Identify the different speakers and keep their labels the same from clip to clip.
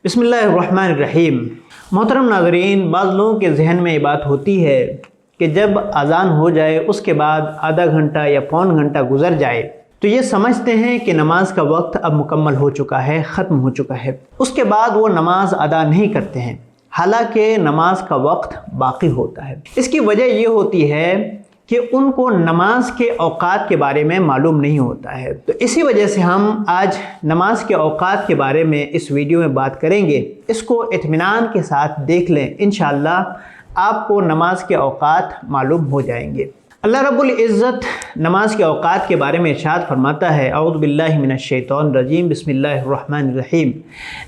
Speaker 1: بسم اللہ الرحمن الرحیم۔ محترم ناظرین، بعض لوگوں کے ذہن میں یہ بات ہوتی ہے کہ جب اذان ہو جائے اس کے بعد آدھا گھنٹہ یا پون گھنٹہ گزر جائے تو یہ سمجھتے ہیں کہ نماز کا وقت اب مکمل ہو چکا ہے، ختم ہو چکا ہے، اس کے بعد وہ نماز ادا نہیں کرتے ہیں، حالانکہ نماز کا وقت باقی ہوتا ہے۔ اس کی وجہ یہ ہوتی ہے کہ ان کو نماز کے اوقات کے بارے میں معلوم نہیں ہوتا ہے۔ تو اسی وجہ سے ہم آج نماز کے اوقات کے بارے میں اس ویڈیو میں بات کریں گے۔ اس کو اطمینان کے ساتھ دیکھ لیں، انشاءاللہ آپ کو نماز کے اوقات معلوم ہو جائیں گے۔ اللہ رب العزت نماز کے اوقات کے بارے میں ارشاد فرماتا ہے، اعوذ باللہ من الشیطان الرجیم، بسم اللہ الرحمن الرحیم،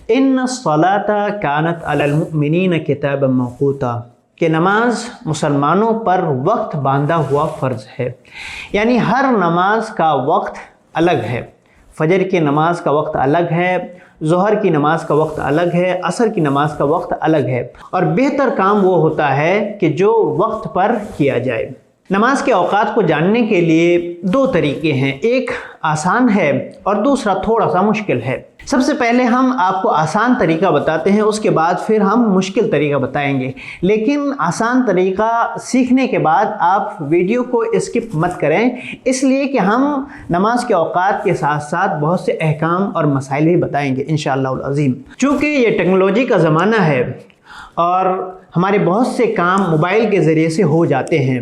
Speaker 1: ان الصلاۃ کانت علی المؤمنین کتابا موقوتا، کہ نماز مسلمانوں پر وقت باندھا ہوا فرض ہے، یعنی ہر نماز کا وقت الگ ہے۔ فجر کی نماز کا وقت الگ ہے، ظہر کی نماز کا وقت الگ ہے، عصر کی نماز کا وقت الگ ہے، اور بہتر کام وہ ہوتا ہے کہ جو وقت پر کیا جائے۔ نماز کے اوقات کو جاننے کے لیے دو طریقے ہیں، ایک آسان ہے اور دوسرا تھوڑا سا مشکل ہے۔ سب سے پہلے ہم آپ کو آسان طریقہ بتاتے ہیں، اس کے بعد پھر ہم مشکل طریقہ بتائیں گے، لیکن آسان طریقہ سیکھنے کے بعد آپ ویڈیو کو اسکپ مت کریں، اس لیے کہ ہم نماز کے اوقات کے ساتھ ساتھ بہت سے احکام اور مسائل بھی بتائیں گے انشاءاللہ العظیم۔ چونکہ یہ ٹیکنالوجی کا زمانہ ہے اور ہمارے بہت سے کام موبائل کے ذریعے سے ہو جاتے ہیں،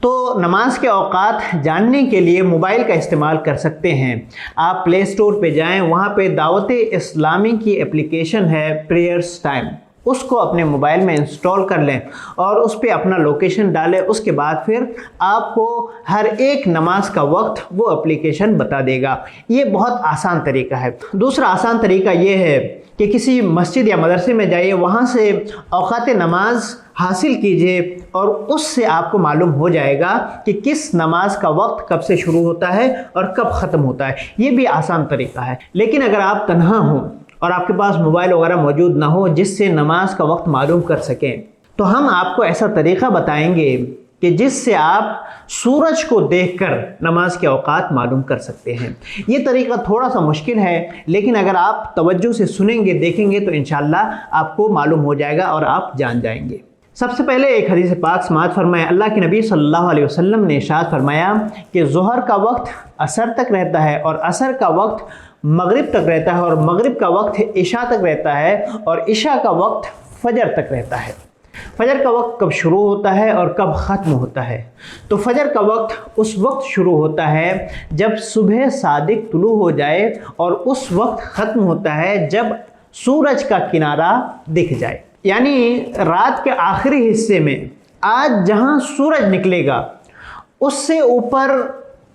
Speaker 1: تو نماز کے اوقات جاننے کے لیے موبائل کا استعمال کر سکتے ہیں۔ آپ پلے اسٹور پہ جائیں، وہاں پہ دعوت اسلامی کی اپلیکیشن ہے پریئرز ٹائم، اس کو اپنے موبائل میں انسٹال کر لیں اور اس پہ اپنا لوکیشن ڈالیں، اس کے بعد پھر آپ کو ہر ایک نماز کا وقت وہ اپلیکیشن بتا دے گا۔ یہ بہت آسان طریقہ ہے۔ دوسرا آسان طریقہ یہ ہے کہ کسی مسجد یا مدرسے میں جائیے، وہاں سے اوقات نماز حاصل کیجئے اور اس سے آپ کو معلوم ہو جائے گا کہ کس نماز کا وقت کب سے شروع ہوتا ہے اور کب ختم ہوتا ہے۔ یہ بھی آسان طریقہ ہے، لیکن اگر آپ تنہا ہوں اور آپ کے پاس موبائل وغیرہ موجود نہ ہو جس سے نماز کا وقت معلوم کر سکیں، تو ہم آپ کو ایسا طریقہ بتائیں گے کہ جس سے آپ سورج کو دیکھ کر نماز کے اوقات معلوم کر سکتے ہیں۔ یہ طریقہ تھوڑا سا مشکل ہے، لیکن اگر آپ توجہ سے سنیں گے، دیکھیں گے تو انشاءاللہ آپ کو معلوم ہو جائے گا اور آپ جان جائیں گے۔ سب سے پہلے ایک حدیث پاک سماعت فرمائیں۔ اللہ کے نبی صلی اللہ علیہ وسلم نے ارشاد فرمایا کہ ظہر کا وقت عصر تک رہتا ہے اور عصر کا وقت مغرب تک رہتا ہے اور مغرب کا وقت عشاء تک رہتا ہے اور عشاء کا وقت فجر تک رہتا ہے۔ فجر کا وقت کب شروع ہوتا ہے اور کب ختم ہوتا ہے؟ تو فجر کا وقت اس وقت شروع ہوتا ہے جب صبح صادق طلوع ہو جائے اور اس وقت ختم ہوتا ہے جب سورج کا کنارہ دکھ جائے، یعنی رات کے آخری حصے میں آج جہاں سورج نکلے گا اس سے اوپر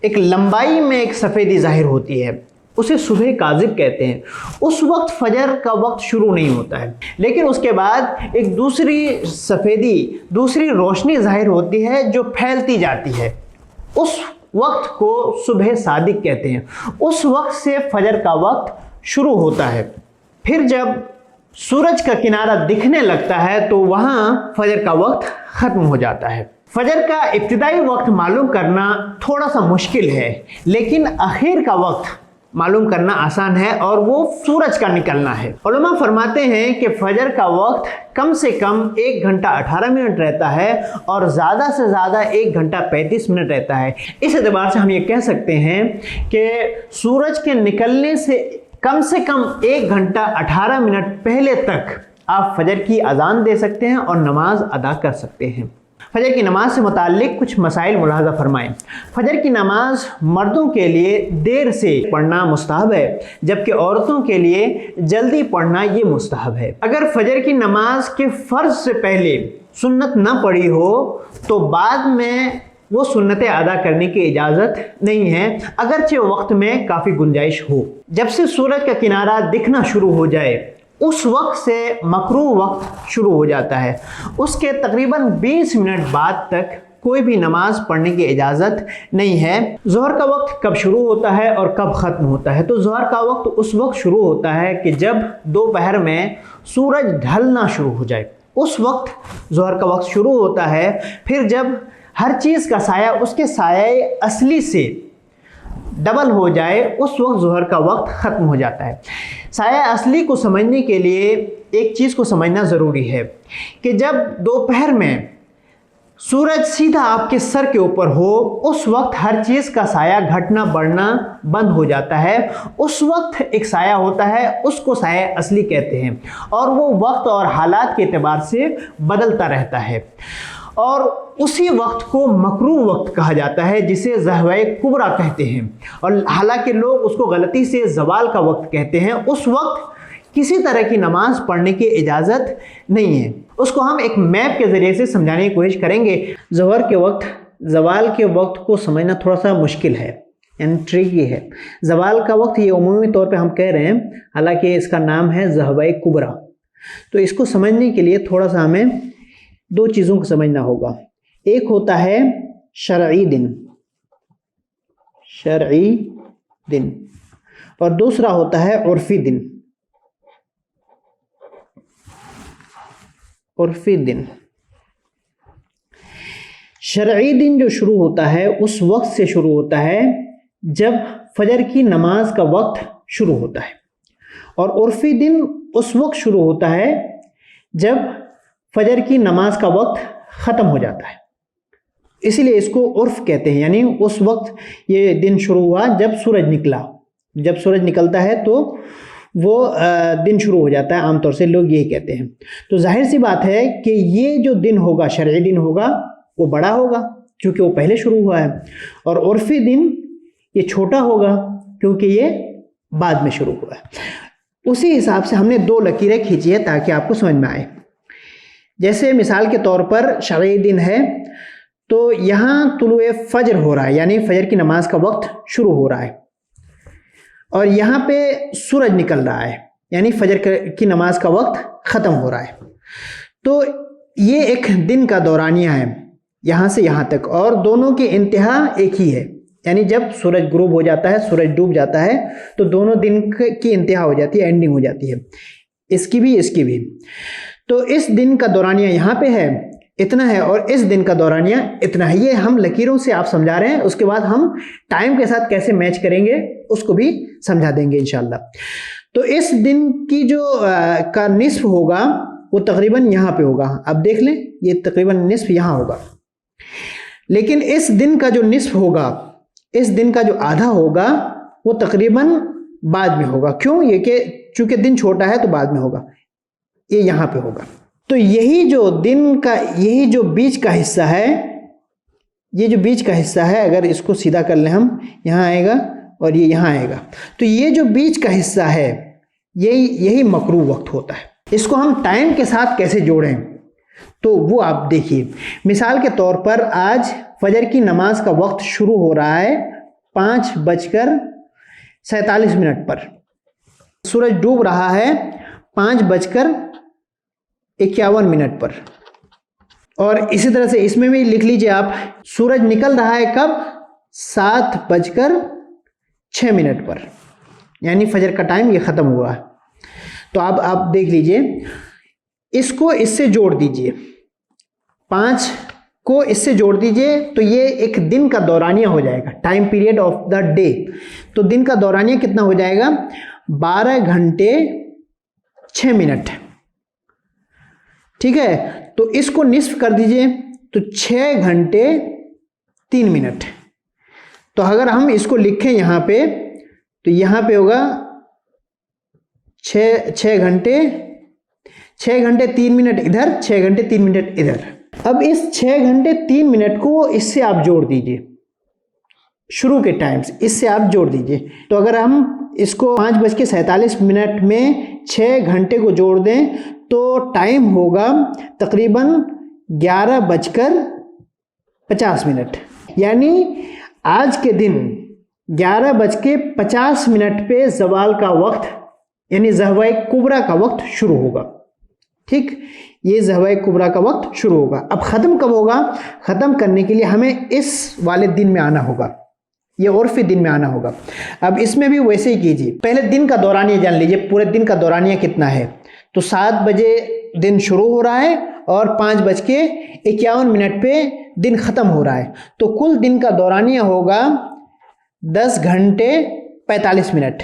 Speaker 1: ایک لمبائی میں ایک سفیدی ظاہر ہوتی ہے، اسے صبح کاذب کہتے ہیں۔ اس وقت فجر کا وقت شروع نہیں ہوتا ہے، لیکن اس کے بعد ایک دوسری سفیدی، دوسری روشنی ظاہر ہوتی ہے جو پھیلتی جاتی ہے، اس وقت کو صبح صادق کہتے ہیں۔ اس وقت سے فجر کا وقت شروع ہوتا ہے، پھر جب سورج کا کنارہ دکھنے لگتا ہے تو وہاں فجر کا وقت ختم ہو جاتا ہے۔ فجر کا ابتدائی وقت معلوم کرنا تھوڑا سا مشکل ہے، لیکن آخر کا وقت معلوم کرنا آسان ہے اور وہ سورج کا نکلنا ہے۔ علماء فرماتے ہیں کہ فجر کا وقت کم سے کم 1 گھنٹہ 18 منٹ رہتا ہے اور زیادہ سے زیادہ 1 گھنٹہ 35 منٹ رہتا ہے۔ اس اعتبار سے ہم یہ کہہ سکتے ہیں کہ سورج کے نکلنے سے کم 1 گھنٹہ 18 منٹ پہلے تک آپ فجر کی اذان دے سکتے ہیں اور نماز ادا کر سکتے ہیں۔ فجر کی نماز سے متعلق کچھ مسائل ملاحظہ فرمائیں۔ فجر کی نماز مردوں کے لیے دیر سے پڑھنا مستحب ہے، جبکہ عورتوں کے لیے جلدی پڑھنا یہ مستحب ہے۔ اگر فجر کی نماز کے فرض سے پہلے سنت نہ پڑھی ہو تو بعد میں وہ سنتیں ادا کرنے کی اجازت نہیں ہے، اگرچہ وقت میں کافی گنجائش ہو۔ جب سے سورج کا کنارہ دکھنا شروع ہو جائے اس وقت سے مکروہ وقت شروع ہو جاتا ہے، اس کے تقریباً 20 منٹ بعد تک کوئی بھی نماز پڑھنے کی اجازت نہیں ہے۔ ظہر کا وقت کب شروع ہوتا ہے اور کب ختم ہوتا ہے؟ تو ظہر کا وقت اس وقت شروع ہوتا ہے کہ جب دوپہر میں سورج ڈھلنا شروع ہو جائے، اس وقت ظہر کا وقت شروع ہوتا ہے۔ پھر جب ہر چیز کا سایہ اس کے سایہ اصلی سے ڈبل ہو جائے اس وقت ظہر کا وقت ختم ہو جاتا ہے۔ سایہ اصلی کو سمجھنے کے لیے ایک چیز کو سمجھنا ضروری ہے کہ جب دوپہر میں سورج سیدھا آپ کے سر کے اوپر ہو، اس وقت ہر چیز کا سایہ گھٹنا بڑھنا بند ہو جاتا ہے۔ اس وقت ایک سایہ ہوتا ہے، اس کو سایہ اصلی کہتے ہیں، اور وہ وقت اور حالات کے اعتبار سے بدلتا رہتا ہے، اور اسی وقت کو مکروہ وقت کہا جاتا ہے جسے زہوہ کبریٰ کہتے ہیں، اور حالانکہ لوگ اس کو غلطی سے زوال کا وقت کہتے ہیں۔ اس وقت کسی طرح کی نماز پڑھنے کی اجازت نہیں ہے۔ اس کو ہم ایک میپ کے ذریعے سے سمجھانے کی کوشش کریں گے۔ ظہر کے وقت، زوال کے وقت کو سمجھنا تھوڑا سا مشکل ہے، یعنی ٹریکی ہے۔ زوال کا وقت یہ عمومی طور پہ ہم کہہ رہے ہیں، حالانکہ اس کا نام ہے زہوہ کبریٰ۔ تو اس کو سمجھنے کے لیے تھوڑا سا ہمیں دو چیزوں کو سمجھنا ہوگا۔ ایک ہوتا ہے شرعی دن، شرعی دن، اور دوسرا ہوتا ہے عرفی دن، عرفی دن۔ شرعی دن جو شروع ہوتا ہے اس وقت سے شروع ہوتا ہے جب فجر کی نماز کا وقت شروع ہوتا ہے، اور عرفی دن اس وقت شروع ہوتا ہے جب فجر کی نماز کا وقت ختم ہو جاتا ہے۔ اسی لیے اس کو عرف کہتے ہیں، یعنی اس وقت یہ دن شروع ہوا جب سورج نکلا۔ جب سورج نکلتا ہے تو وہ دن شروع ہو جاتا ہے، عام طور سے لوگ یہی کہتے ہیں۔ تو ظاہر سی بات ہے کہ یہ جو دن ہوگا، شرعی دن ہوگا، وہ بڑا ہوگا کیونکہ وہ پہلے شروع ہوا ہے، اور عرفی دن یہ چھوٹا ہوگا کیونکہ یہ بعد میں شروع ہوا ہے۔ اسی حساب سے ہم نے دو لکیریں کھینچی ہے تاکہ آپ کو سمجھ میں آئے۔ جیسے مثال کے طور پر شرعی دن ہے تو یہاں طلوع فجر ہو رہا ہے، یعنی فجر کی نماز کا وقت شروع ہو رہا ہے، اور یہاں پہ سورج نکل رہا ہے، یعنی فجر کی نماز کا وقت ختم ہو رہا ہے۔ تو یہ ایک دن کا دورانیہ ہے یہاں سے یہاں تک، اور دونوں کی انتہا ایک ہی ہے، یعنی جب سورج غروب ہو جاتا ہے، سورج ڈوب جاتا ہے، تو دونوں دن کی انتہا ہو جاتی ہے، اینڈنگ ہو جاتی ہے، اس کی بھی اس کی بھی۔ تو اس دن کا دورانیہ یہاں پہ ہے، اتنا ہے، اور اس دن کا دورانیہ اتنا ہے۔ یہ ہم لکیروں سے آپ سمجھا رہے ہیں، اس کے بعد ہم ٹائم کے ساتھ کیسے میچ کریں گے اس کو بھی سمجھا دیں گے انشاءاللہ۔ تو اس دن کی جو کا نصف ہوگا وہ تقریباً یہاں پہ ہوگا، اب دیکھ لیں یہ تقریباً نصف یہاں ہوگا، لیکن اس دن کا جو نصف ہوگا، اس دن کا جو آدھا ہوگا وہ تقریباً بعد میں ہوگا۔ کیوں؟ یہ کہ چونکہ دن چھوٹا ہے تو بعد میں ہوگا، یہ یہاں پہ ہوگا۔ تو یہی جو دن کا، یہی جو بیچ کا حصہ ہے، یہ جو بیچ کا حصہ ہے، اگر اس کو سیدھا کر لیں ہم، یہاں آئے گا اور یہ یہاں آئے گا، تو یہ جو بیچ کا حصہ ہے یہی مکروہ وقت ہوتا ہے۔ اس کو ہم ٹائم کے ساتھ کیسے جوڑیں تو وہ آپ دیکھیے۔ مثال کے طور پر آج فجر کی نماز کا وقت شروع ہو رہا ہے 5:47 پر، سورج ڈوب رہا ہے 5:51 پر، اور اسی طرح سے اس میں بھی لکھ لیجئے آپ، سورج نکل رہا ہے کب؟ 7:06 پر، یعنی فجر کا ٹائم یہ ختم ہوا ہے۔ تو آپ دیکھ لیجئے، اس کو اس سے جوڑ دیجئے، 5 کو اس سے جوڑ دیجئے تو یہ ایک دن کا دورانیہ ہو جائے گا، time period of the day. تو دن کا دورانیہ کتنا ہو جائے گا؟ 12 گھنٹے 6 منٹ، ٹھیک ہے؟ تو اس کو نصف کر دیجئے تو 6 گھنٹے 3 منٹ۔ تو اگر ہم اس کو لکھیں یہاں پہ تو یہاں پہ ہوگا 6 گھنٹے 3 منٹ ادھر، 6 گھنٹے 3 منٹ ادھر۔ اب اس 6 گھنٹے 3 منٹ کو اس سے آپ جوڑ دیجئے، شروع کے ٹائم سے اس سے آپ جوڑ دیجئے۔ تو اگر ہم اس کو 5:47 میں 6 گھنٹے کو جوڑ دیں تو ٹائم ہوگا تقریباً 11:50، یعنی آج کے دن 11:50 پہ زوال کا وقت، یعنی زہوہ کبریٰ کا وقت شروع ہوگا، ٹھیک؟ یہ زہوہ کبریٰ کا وقت شروع ہوگا۔ اب ختم کب ہوگا؟ ختم کرنے کے لیے ہمیں اس والے دن میں آنا ہوگا، یہ عرفی دن میں آنا ہوگا۔ اب اس میں بھی ویسے ہی کیجیے، پہلے دن کا دورانیہ جان لیجیے، پورے دن کا دورانیہ کتنا ہے۔ تو 7 بجے دن شروع ہو رہا ہے اور 5:51 پہ دن ختم ہو رہا ہے، تو کل دن کا دورانیہ ہوگا 10 گھنٹے 45 منٹ،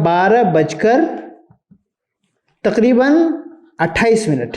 Speaker 1: 12:28।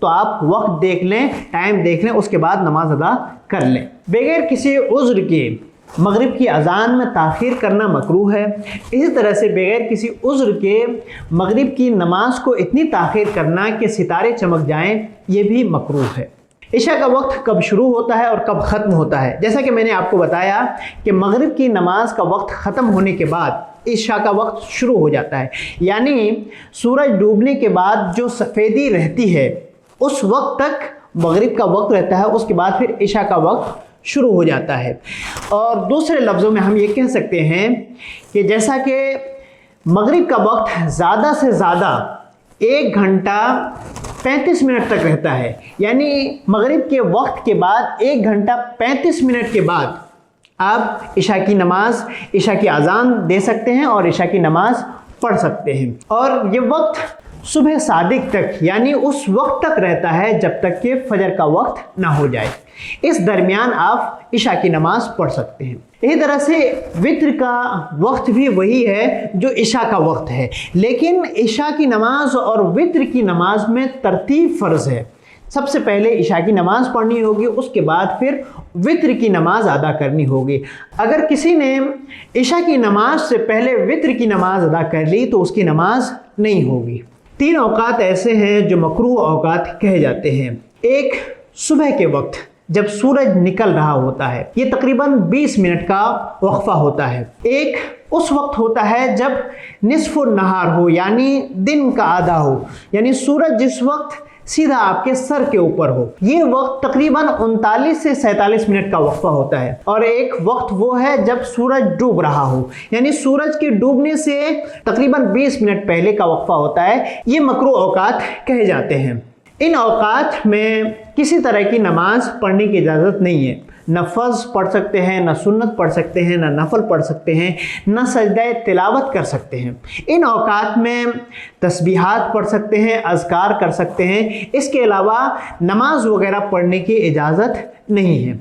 Speaker 1: تو آپ وقت دیکھ لیں، ٹائم دیکھ لیں، اس کے بعد نماز ادا کر لیں۔ بغیر کسی عذر کے مغرب کی اذان میں تاخیر کرنا مکروہ ہے۔ اسی طرح سے بغیر کسی عذر کے مغرب کی نماز کو اتنی تاخیر کرنا کہ ستارے چمک جائیں، یہ بھی مکروہ ہے۔ عشاء کا وقت کب شروع ہوتا ہے اور کب ختم ہوتا ہے؟ جیسا کہ میں نے آپ کو بتایا کہ مغرب کی نماز کا وقت ختم ہونے کے بعد عشاء کا وقت شروع ہو جاتا ہے، یعنی سورج ڈوبنے کے بعد جو سفیدی رہتی ہے اس وقت تک مغرب کا وقت رہتا ہے، اس کے بعد پھر عشاء کا وقت شروع ہو جاتا ہے۔ اور دوسرے لفظوں میں ہم یہ کہہ سکتے ہیں کہ جیسا کہ مغرب کا وقت زیادہ سے زیادہ 1 گھنٹہ 35 منٹ تک رہتا ہے، یعنی مغرب کے وقت کے بعد 1 گھنٹہ 35 منٹ کے بعد آپ عشاء کی نماز، عشاء کی اذان دے سکتے ہیں اور عشاء کی نماز پڑھ سکتے ہیں۔ اور یہ وقت صبح صادق تک، یعنی اس وقت تک رہتا ہے جب تک کہ فجر کا وقت نہ ہو جائے، اس درمیان آپ عشاء کی نماز پڑھ سکتے ہیں۔ اسی طرح سے وتر کا وقت بھی وہی ہے جو عشاء کا وقت ہے، لیکن عشاء کی نماز اور وتر کی نماز میں ترتیب فرض ہے۔ سب سے پہلے عشاء کی نماز پڑھنی ہوگی، اس کے بعد پھر وتر کی نماز ادا کرنی ہوگی۔ اگر کسی نے عشاء کی نماز سے پہلے وتر کی نماز ادا کر لی تو اس کی نماز نہیں ہوگی۔ 3 اوقات ایسے ہیں جو مکروہ اوقات کہے جاتے ہیں۔ ایک صبح کے وقت جب سورج نکل رہا ہوتا ہے، یہ تقریباً 20 منٹ کا وقفہ ہوتا ہے۔ ایک اس وقت ہوتا ہے جب نصف النہار ہو، یعنی دن کا آدھا ہو، یعنی سورج جس وقت سیدھا آپ کے سر کے اوپر ہو، یہ وقت تقریباً 39 سے 47 منٹ کا وقفہ ہوتا ہے۔ اور ایک وقت وہ ہے جب سورج ڈوب رہا ہو، یعنی سورج کے ڈوبنے سے تقریباً 20 منٹ پہلے کا وقفہ ہوتا ہے۔ یہ مکروہ اوقات کہے جاتے ہیں۔ ان اوقات میں کسی طرح کی نماز پڑھنے کی اجازت نہیں ہے، نہ فرض پڑھ سکتے ہیں، نہ سنت پڑھ سکتے ہیں، نہ نفل پڑھ سکتے ہیں، نہ سجدہ تلاوت کر سکتے ہیں۔ ان اوقات میں تسبیحات پڑھ سکتے ہیں، اذکار کر سکتے ہیں، اس کے علاوہ نماز وغیرہ پڑھنے کی اجازت نہیں ہے۔